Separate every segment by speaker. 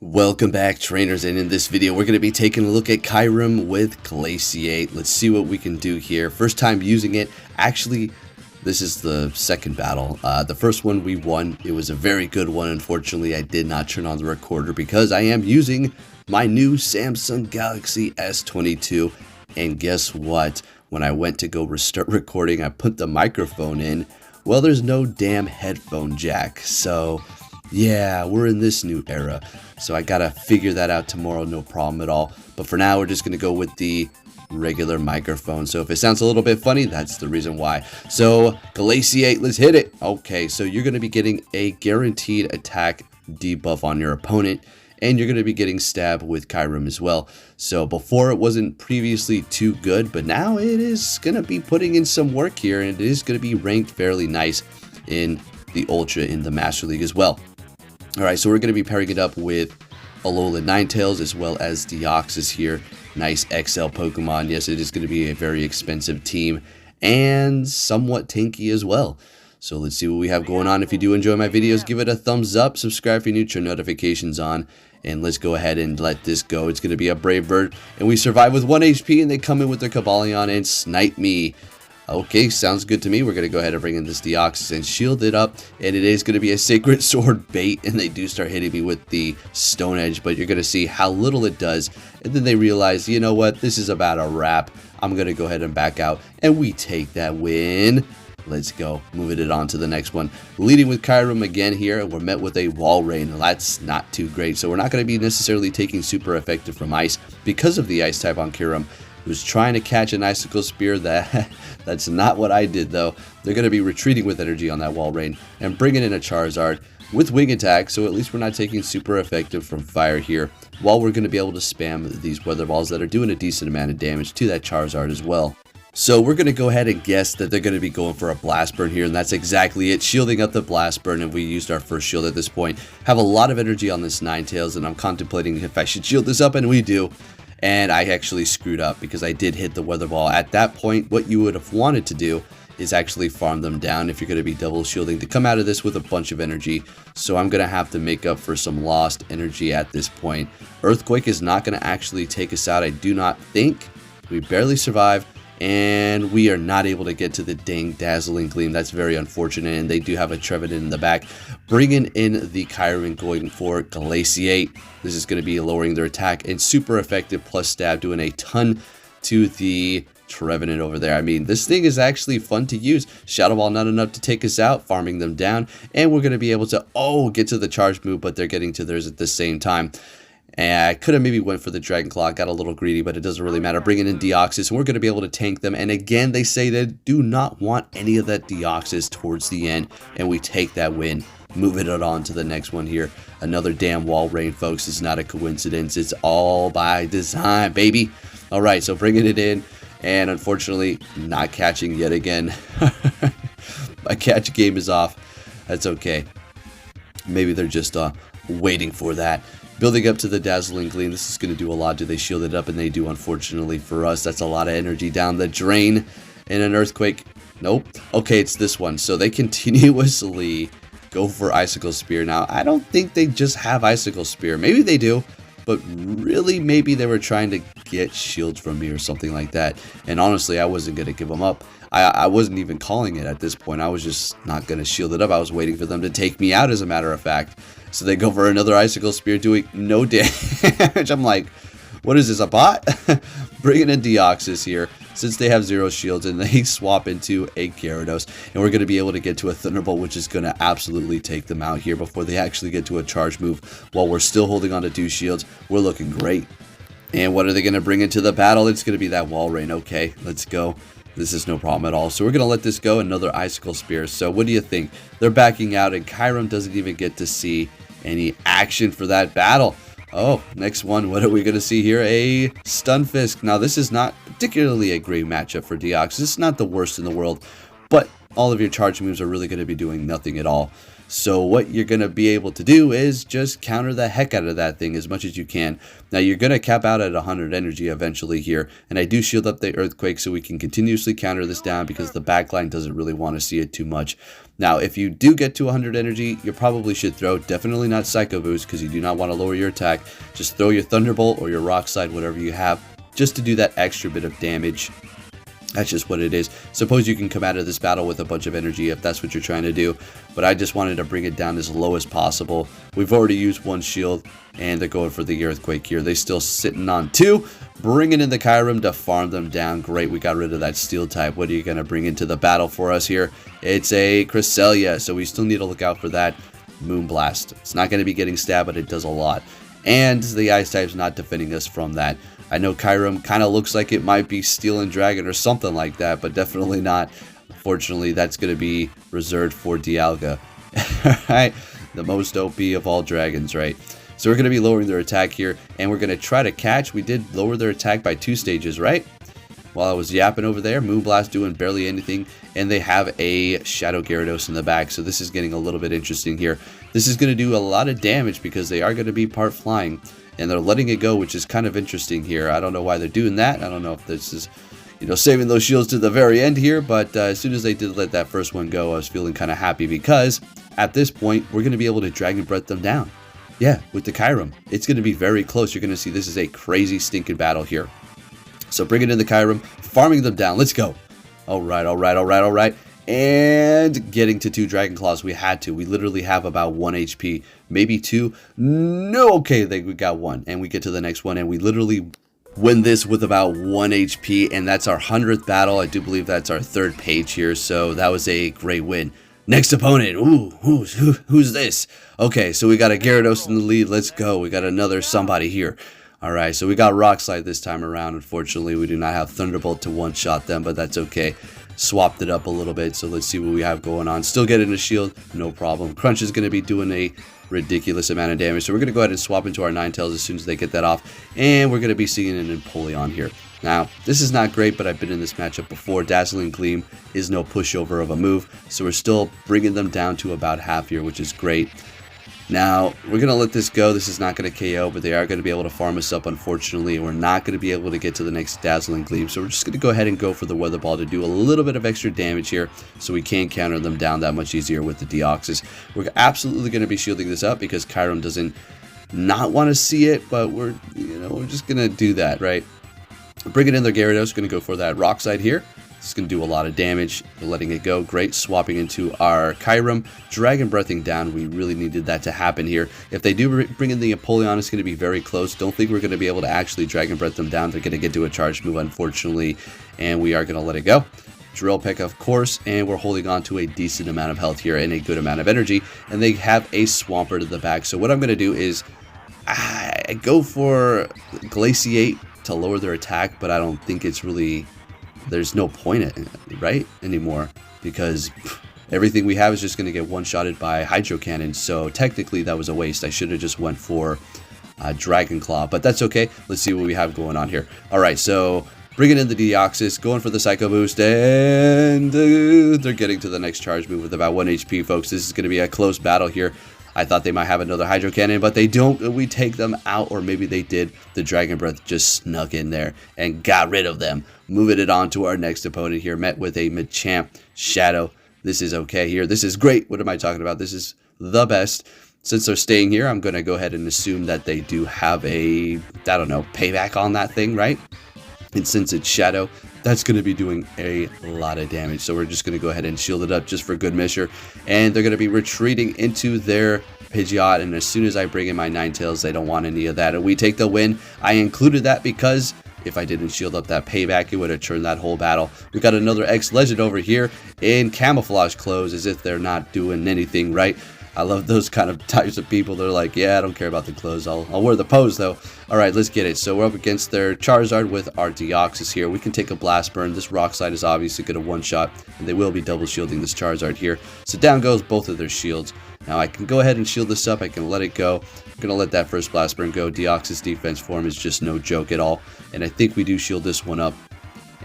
Speaker 1: Welcome back, trainers, and in this video we're going to be taking a look at Kyurem with Glaciate. Let's see what we can do here. First time using it. Actually, this is the second battle. The first one we won. It was a very good one. Unfortunately, I did not turn on the recorder because I am using my new Samsung Galaxy S22. And guess what? When I went to go restart recording, I put the microphone in. Well, there's no damn headphone jack. So yeah, we're in this new era. So I gotta figure that out tomorrow, no problem at all. But for now, we're just gonna go with the regular microphone. So if it sounds a little bit funny, that's the reason why. So Glaciate, let's hit it. Okay, so you're gonna be getting a guaranteed attack debuff on your opponent, and you're gonna be getting stab with Kyurem as well. So before it wasn't previously too good, but now it is gonna be putting in some work here, and it is gonna be ranked fairly nice in the Ultra in the Master League as well. Alright, so we're going to be pairing it up with Alolan Ninetales as well as Deoxys here. Nice XL Pokemon. Yes, it is going to be a very expensive team and somewhat tanky as well. So let's see what we have going on. If you do enjoy my videos, give it a thumbs up, subscribe if you're new, turn notifications on, and let's go ahead and let this go. It's going to be a Brave Bird, and we survive with 1 HP, and they come in with their Cobalion and snipe me. Okay, sounds good to me. We're going to go ahead and bring in this Deoxys and shield it up. And it is going to be a Sacred Sword bait. And they do start hitting me with the Stone Edge. But you're going to see how little it does. And then they realize, you know what? This is about a wrap. I'm going to go ahead and back out. And we take that win. Let's go. Moving it on to the next one. Leading with Kyurem again here. And we're met with a Wall Rain. That's not too great. So we're not going to be necessarily taking super effective from Ice because of the Ice type on Kyurem. Was trying to catch an Icicle Spear. That's not what I did though. They're going to be retreating with energy on that Wall Rain and bringing in a Charizard with Wing Attack, so at least we're not taking super effective from Fire here, while we're going to be able to spam these Weather Balls that are doing a decent amount of damage to that Charizard as well. So we're going to go ahead and guess that they're going to be going for a Blast Burn here, and that's exactly it. Shielding up the Blast Burn, and we used our first shield at this point. Have a lot of energy on this Ninetales, and I'm contemplating if I should shield this up, and we do. And I actually screwed up because I did hit the Weather Ball. At that point, what you would have wanted to do is actually farm them down if you're going to be double shielding to come out of this with a bunch of energy. So I'm going to have to make up for some lost energy at this point. Earthquake is not going to actually take us out, I do not think. We barely survive. And we are not able to get to the dang Dazzling Gleam. That's very unfortunate. And they do have a Trevenant in the back. Bringing in the Kyurem, going for Glaciate. This is going to be lowering their attack. And super effective plus stab, doing a ton to the Trevenant over there. I mean, this thing is actually fun to use. Shadow Ball not enough to take us out. Farming them down. And we're going to be able to, get to the charge move. But they're getting to theirs at the same time. And I could have maybe went for the Dragon Claw, got a little greedy, but it doesn't really matter. Bringing in Deoxys, and we're going to be able to tank them. And again, they say they do not want any of that Deoxys towards the end, and we take that win. Moving it on to the next one here. Another damn Wall Rain, folks. It's not a coincidence. It's all by design, baby. All right, so bringing it in, and unfortunately, not catching yet again. My catch game is off. That's okay. Maybe they're just waiting for that. Building up to the Dazzling Gleam, this is going to do a lot. Do they shield it up? And they do, unfortunately for us. That's a lot of energy down the drain. And an Earthquake. Nope. Okay, it's this one. So they continuously go for Icicle Spear. Now, I don't think they just have Icicle Spear. Maybe they do. But really, maybe they were trying to get shields from me or something like that. And honestly, I wasn't going to give them up. I wasn't even calling it at this point. I was just not going to shield it up. I was waiting for them to take me out, as a matter of fact. So they go for another Icicle Spear, doing no damage. I'm like, what is this, a bot? Bringing in Deoxys here, since they have 0 shields, and they swap into a Gyarados. And we're going to be able to get to a Thunderbolt, which is going to absolutely take them out here before they actually get to a charge move. While we're still holding on to 2 shields, we're looking great. And what are they going to bring into the battle? It's going to be that Wall Rain. Okay, let's go. This is no problem at all. So we're going to let this go. Another Icicle Spear. So what do you think? They're backing out, and Kyurem doesn't even get to see any action for that battle. Oh, next one. What are we going to see here? A Stunfisk. Now, this is not particularly a great matchup for Deoxys. It's not the worst in the world, but all of your charge moves are really going to be doing nothing at all. So what you're going to be able to do is just counter the heck out of that thing as much as you can. Now you're going to cap out at 100 energy eventually here, and I do shield up the Earthquake so we can continuously counter this down because the backline doesn't really want to see it too much. Now if you do get to 100 energy, you probably should throw, definitely not Psycho Boost because you do not want to lower your attack. Just throw your Thunderbolt or your Rock Slide, whatever you have, just to do that extra bit of damage. That's just what it is. Suppose you can come out of this battle with a bunch of energy if that's what you're trying to do. But I just wanted to bring it down as low as possible. We've already used one shield, and they're going for the Earthquake here. They're still sitting on 2. Bringing in the Kyurem to farm them down. Great, we got rid of that Steel type. What are you going to bring into the battle for us here? It's a Cresselia, so we still need to look out for that Moonblast. It's not going to be getting stabbed, but it does a lot. And the Ice type's not defending us from that. I know Kyurem kind of looks like it might be Steel and Dragon or something like that, but definitely not. Unfortunately, that's going to be reserved for Dialga. Right? The most OP of all dragons, right? So we're going to be lowering their attack here, and we're going to try to catch. We did lower their attack by 2 stages, right? While I was yapping over there, Moonblast doing barely anything, and they have a Shadow Gyarados in the back, so this is getting a little bit interesting here. This is going to do a lot of damage because they are going to be part flying, and they're letting it go, which is kind of interesting here. I don't know why they're doing that. I don't know if this is, you know, saving those shields to the very end here, but as soon as they did let that first one go, I was feeling kind of happy because at this point, we're going to be able to Dragon Breath them down. Yeah, with the Kyurem. It's going to be very close. You're going to see this is a crazy stinking battle here. So bringing in the Kyurem, farming them down. Let's go. All right. And getting to 2 Dragon Claws. We had to. We literally have about 1 HP. Maybe 2. No, okay, we got 1. And we get to the next one, and we literally win this with about 1 HP. And that's our 100th battle. I do believe that's our 3rd page here. So that was a great win. Next opponent. Ooh, who's this? Okay, so we got a Gyarados in the lead. Let's go. We got another somebody here. Alright, so we got Rock Slide this time around. Unfortunately, we do not have Thunderbolt to one-shot them, but that's okay. Swapped it up a little bit, so let's see what we have going on. Still getting a shield, no problem. Crunch is going to be doing a ridiculous amount of damage, so we're going to go ahead and swap into our Ninetales as soon as they get that off. And we're going to be seeing an Empoleon here. Now, this is not great, but I've been in this matchup before. Dazzling Gleam is no pushover of a move, so we're still bringing them down to about half here, which is great. Now, we're going to let this go. This is not going to KO, but they are going to be able to farm us up, unfortunately. We're not going to be able to get to the next Dazzling Gleam, so we're just going to go ahead and go for the Weather Ball to do a little bit of extra damage here so we can counter them down that much easier with the Deoxys. We're absolutely going to be shielding this up because Kyurem doesn't not want to see it, but we're just going to do that, right? Bringing in their Gyarados, going to go for that Rock Slide here. It's going to do a lot of damage. We're letting it go. Great. Swapping into our Kyurem. Dragon Breathing down. We really needed that to happen here. If they do bring in the Empoleon, it's going to be very close. Don't think we're going to be able to actually Dragon Breath them down. They're going to get to a charge move, unfortunately, and we are going to let it go. Drill Peck, of course, and we're holding on to a decent amount of health here and a good amount of energy, and they have a Swampert to the back. So what I'm going to do is I go for Glaciate to lower their attack, but I don't think it's really... There's no point in it, right, anymore, because everything we have is just going to get one-shotted by Hydro Cannon, so technically that was a waste. I should have just went for Dragon Claw, but that's okay. Let's see what we have going on here. Alright, so bringing in the Deoxys, going for the Psycho Boost, and they're getting to the next charge move with about 1 HP, folks. This is going to be a close battle here. I thought they might have another Hydro Cannon, but they don't. We take them out, or maybe they did. The Dragon Breath just snuck in there and got rid of them. Moving it on to our next opponent here, met with a Machamp Shadow. This is okay here. This is great. What am I talking about? This is the best. Since they're staying here, I'm going to go ahead and assume that they do have a, I don't know, payback on that thing, right? And since it's Shadow, that's going to be doing a lot of damage. So we're just going to go ahead and shield it up just for good measure. And they're going to be retreating into their Pidgeot. And as soon as I bring in my Ninetales, they don't want any of that. And we take the win. I included that because if I didn't shield up that payback, it would have turned that whole battle. We got another X-Legend over here in camouflage clothes as if they're not doing anything right. I love those kind of types of people. They're like, yeah, I don't care about the clothes. I'll wear the pose, though. All right, let's get it. So we're up against their Charizard with our Deoxys here. We can take a Blast Burn. This Rock Slide is obviously going to one-shot, and they will be double shielding this Charizard here. So down goes both of their shields. Now I can go ahead and shield this up. I can let it go. I'm going to let that first Blast Burn go. Deoxys defense form is just no joke at all. And I think we do shield this one up.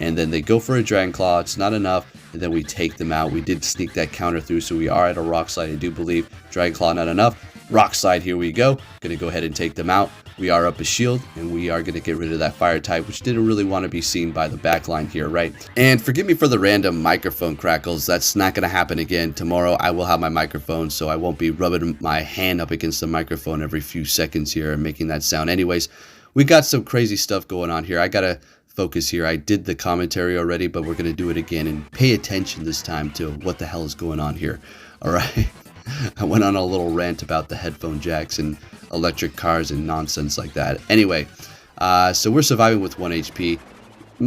Speaker 1: And then they go for a Dragon Claw. It's not enough. and then we take them out. We did sneak that counter through, so we are at a rock slide, I do believe. Dragon Claw not enough. Rock slide, here we go. Gonna go ahead and take them out. We are up a shield, and we are gonna get rid of that fire type, which didn't really want to be seen by the backline here, right? And forgive me for the random microphone crackles. That's not gonna happen again. Tomorrow I will have my microphone, so I won't be rubbing my hand up against the microphone every few seconds here and making that sound. Anyways, we got some crazy stuff going on here. I gotta focus here. I did the commentary already, but we're gonna do it again and pay attention this time to what the hell is going on here. All right. I went on a little rant about the headphone jacks and electric cars and nonsense like that. Anyway, so we're surviving with 1 HP.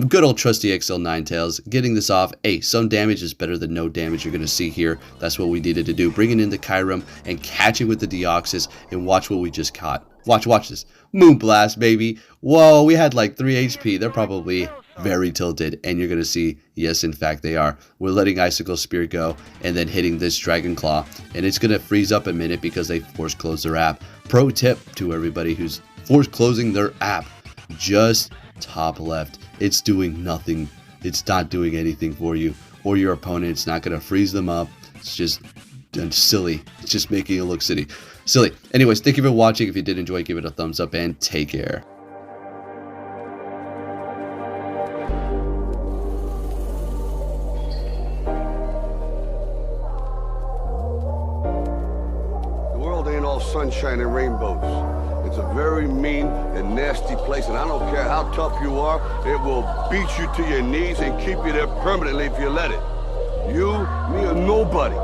Speaker 1: Good old trusty XL Ninetales. Getting this off. Hey, some damage is better than no damage. You're going to see here. That's what we needed to do. Bringing in the Kyurem and catching with the Deoxys. And watch what we just caught. Watch this. Moonblast, baby. Whoa, we had like 3 HP. They're probably very tilted, and you're gonna see, yes, in fact they are. We're letting Icicle Spear go and then hitting this Dragon Claw, and it's gonna freeze up a minute because they force close their app. Pro tip to everybody who's force closing their app, just top left. It's doing nothing. It's not doing anything for you or your opponent. It's not gonna freeze them up. It's just silly. It's just making it look silly. Anyways, thank you for watching. If you did enjoy, give it a thumbs up and take care.
Speaker 2: Ain't all sunshine and rainbows. It's a very mean and nasty place, and I don't care how tough you are, it will beat you to your knees and keep you there permanently if you let it. You, me, or nobody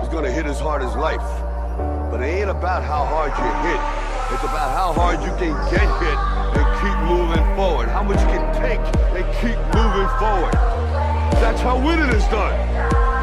Speaker 2: is gonna hit as hard as life. But it ain't about how hard you hit. It's about how hard you can get hit and keep moving forward. How much you can take and keep moving forward. That's how winning is done.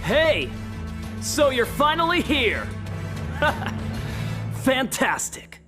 Speaker 3: Hey! So you're finally here! Fantastic!